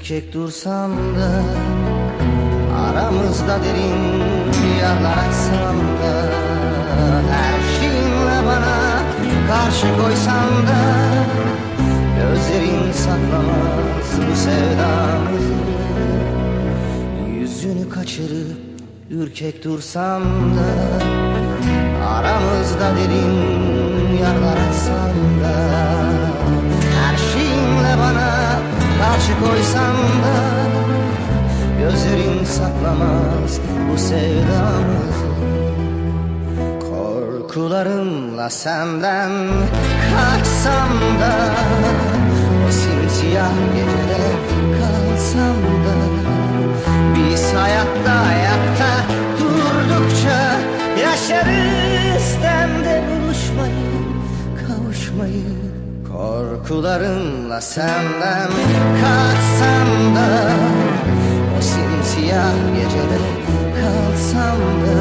ürkek dursam da, aramızda derin yaralar açsam da, her şeyinle bana karşı koysan da, gözlerin saklamaz bu sevdamızı. Yüzünü kaçırıp ürkek dursam da, aramızda derin yaralar açsam da, her şeyinle bana karşı koysan da, gözlerin saklamaz bu sevdamızı. Korkularımla senden kaçsam da, o simsiyah gecede kalsam da, biz hayatta ayakta durdukça yaşarız demde buluşmayı, kavuşmayı. Korkularımla senden kaçsam da, o simsiyah gecede kalsam da,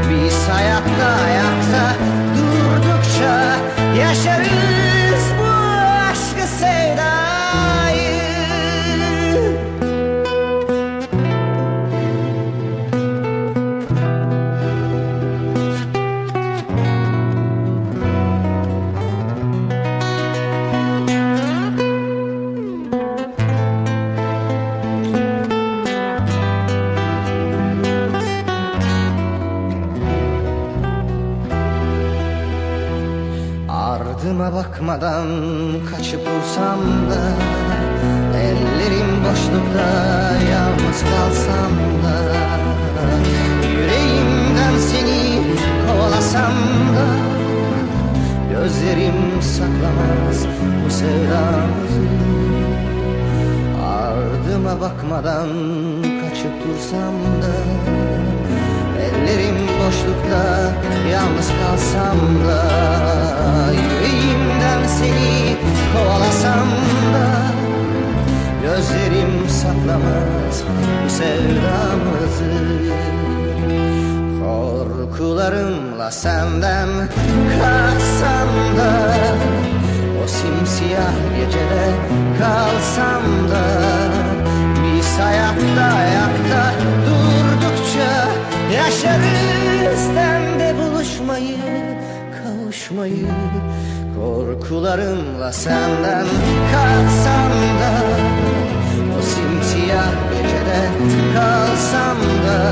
biz hayatta ayakta durdukça yaşarız bu aşkı, sevdayı. Ardıma bakmadan kaçıp dursam da, ellerim boşlukta yalnız kalsam da, yüreğimden seni kovalasam da, gözlerim saklamaz bu sevdamızı. Ardıma bakmadan kaçıp dursam da, ellerim boşlukta yalnız kalsam da, yüreğimden seni kovalasam da, gözlerim saklamaz bu sevdamızı. Korkularımla senden kaçsam da, o simsiyah gecede kalsam da, biz hayatta ayakta durdukça yaşarız demde buluşmayı, kavuşmayı. Korkularımla senden kaçsam da, o simsiyah gecede kalsam da,